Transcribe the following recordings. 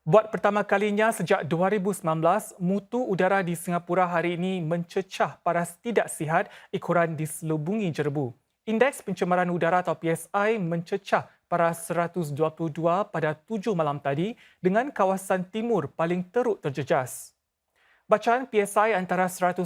Buat pertama kalinya sejak 2019, mutu udara di Singapura hari ini mencecah paras tidak sihat ekoran diselubungi jerebu. Indeks pencemaran udara atau PSI mencecah paras 122 pada 7 malam tadi dengan kawasan timur paling teruk terjejas. Bacaan PSI antara 101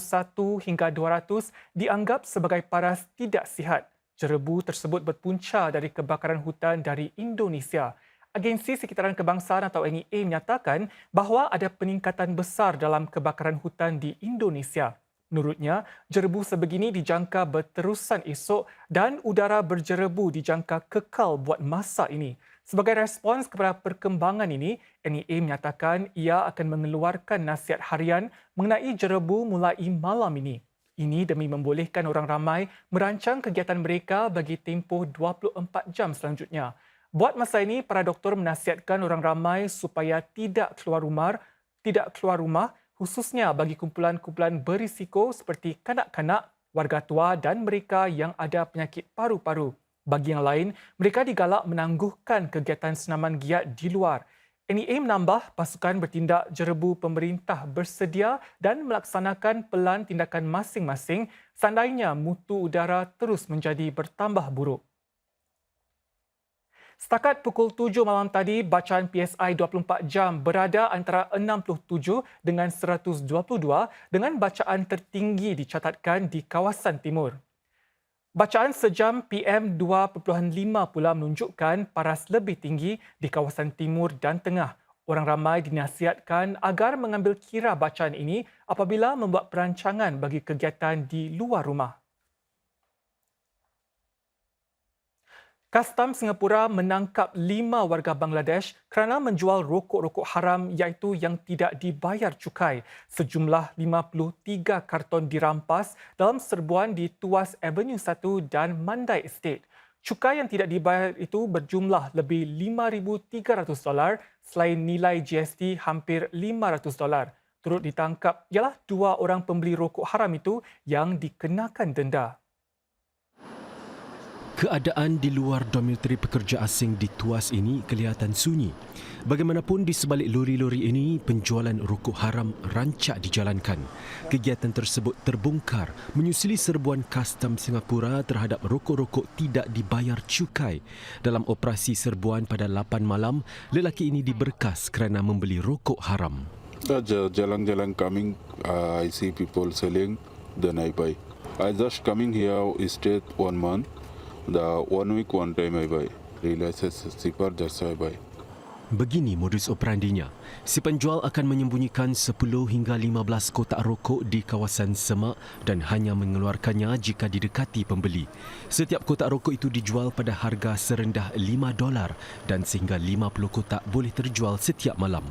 hingga 200 dianggap sebagai paras tidak sihat. Jerebu tersebut berpunca dari kebakaran hutan dari Indonesia. Agensi Sekitaran Kebangsaan atau NEA menyatakan bahawa ada peningkatan besar dalam kebakaran hutan di Indonesia. Menurutnya, jerebu sebegini dijangka berterusan esok dan udara berjerebu dijangka kekal buat masa ini. Sebagai respons kepada perkembangan ini, NEA menyatakan ia akan mengeluarkan nasihat harian mengenai jerebu mulai malam ini. Ini demi membolehkan orang ramai merancang kegiatan mereka bagi tempoh 24 jam selanjutnya. Buat masa ini, para doktor menasihatkan orang ramai supaya tidak keluar rumah khususnya bagi kumpulan-kumpulan berisiko seperti kanak-kanak, warga tua dan mereka yang ada penyakit paru-paru. Bagi yang lain, mereka digalak menangguhkan kegiatan senaman giat di luar. NEA menambah pasukan bertindak jerebu pemerintah bersedia dan melaksanakan pelan tindakan masing-masing seandainya mutu udara terus menjadi bertambah buruk. Setakat pukul 7 malam tadi, bacaan PSI 24 jam berada antara 67 dengan 122 dengan bacaan tertinggi dicatatkan di kawasan timur. Bacaan sejam PM 2.5 pula menunjukkan paras lebih tinggi di kawasan timur dan tengah. Orang ramai dinasihatkan agar mengambil kira bacaan ini apabila membuat perancangan bagi kegiatan di luar rumah. Kastam Singapura menangkap 5 warga Bangladesh kerana menjual rokok-rokok haram iaitu yang tidak dibayar cukai. Sejumlah 53 karton dirampas dalam serbuan di Tuas Avenue 1 dan Mandai Estate. Cukai yang tidak dibayar itu berjumlah lebih $5,300 selain nilai GST hampir $500. Turut ditangkap ialah 2 orang pembeli rokok haram itu yang dikenakan denda. Keadaan di luar dormitory pekerja asing di Tuas ini kelihatan sunyi. Bagaimanapun di sebalik lori-lori ini, penjualan rokok haram rancak dijalankan. Kegiatan tersebut terbongkar menyusuli serbuan kastam Singapura terhadap rokok-rokok tidak dibayar cukai. Dalam operasi serbuan pada 8 malam, lelaki ini diberkas kerana membeli rokok haram. Jalan-jalan coming, I see people selling, then I buy. I just coming here, stayed 1 month. The 1 week, 1 time I buy. Realizes cheaper, that's why I buy. Begini modus operandinya. Si penjual akan menyembunyikan 10 hingga 15 kotak rokok di kawasan semak dan hanya mengeluarkannya jika didekati pembeli. Setiap kotak rokok itu dijual pada harga serendah $5 dan sehingga 50 kotak boleh terjual setiap malam.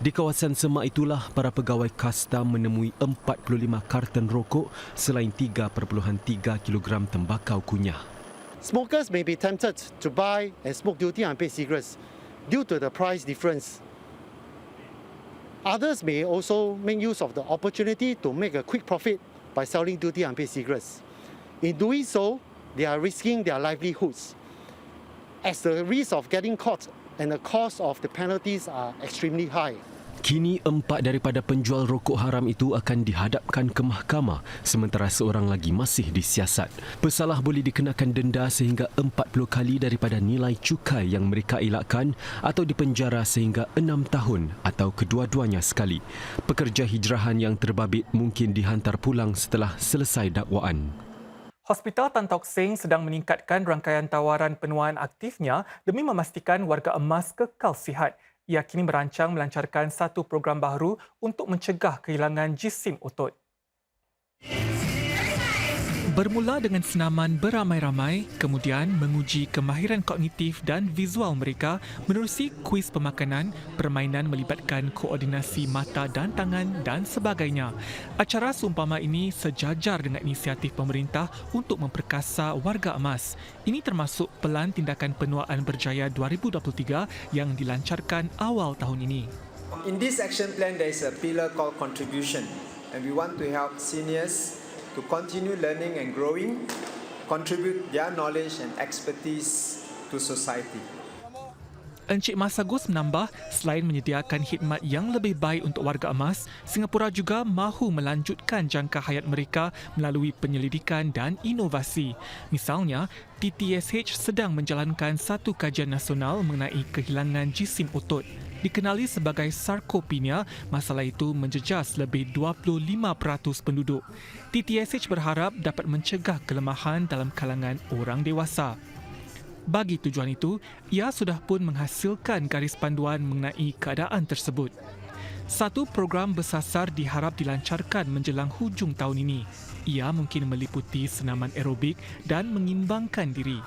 Di kawasan semak itulah para pegawai kastam menemui 45 karton rokok selain 3.3 kilogram tembakau kunyah. Smokers may be tempted to buy and smoke duty unpaid cigarettes due to the price difference. Others may also make use of the opportunity to make a quick profit by selling duty unpaid cigarettes. In doing so, they are risking their livelihoods, as the risk of getting caught and the cost of the penalties are extremely high. Kini 4 daripada penjual rokok haram itu akan dihadapkan ke mahkamah sementara seorang lagi masih disiasat. Pesalah boleh dikenakan denda sehingga 40 kali daripada nilai cukai yang mereka elakkan atau dipenjara sehingga 6 tahun atau kedua-duanya sekali. Pekerja hijrahan yang terbabit mungkin dihantar pulang setelah selesai dakwaan. Hospital Tan Tock Seng sedang meningkatkan rangkaian tawaran penuaan aktifnya demi memastikan warga emas kekal sihat. Ia kini merancang melancarkan satu program baru untuk mencegah kehilangan jisim otot. Bermula dengan senaman beramai-ramai, kemudian menguji kemahiran kognitif dan visual mereka menerusi kuis pemakanan, permainan melibatkan koordinasi mata dan tangan dan sebagainya. Acara seumpama ini sejajar dengan inisiatif pemerintah untuk memperkasa warga emas. Ini termasuk pelan tindakan penuaan berjaya 2023 yang dilancarkan awal tahun ini. In this action plan, there is a pillar called contribution, and we want to help seniors to continue learning and growing, contribute their knowledge and expertise to society. Encik Massagus menambah, selain menyediakan khidmat yang lebih baik untuk warga emas, Singapura juga mahu melanjutkan jangka hayat mereka melalui penyelidikan dan inovasi. Misalnya, TTSH sedang menjalankan satu kajian nasional mengenai kehilangan jisim otot. Dikenali sebagai sarkopenia, masalah itu menjejas lebih 25% penduduk. TTSH berharap dapat mencegah kelemahan dalam kalangan orang dewasa. Bagi tujuan itu, ia sudah pun menghasilkan garis panduan mengenai keadaan tersebut. Satu program bersasar diharap dilancarkan menjelang hujung tahun ini. Ia mungkin meliputi senaman aerobik dan mengimbangkan diri.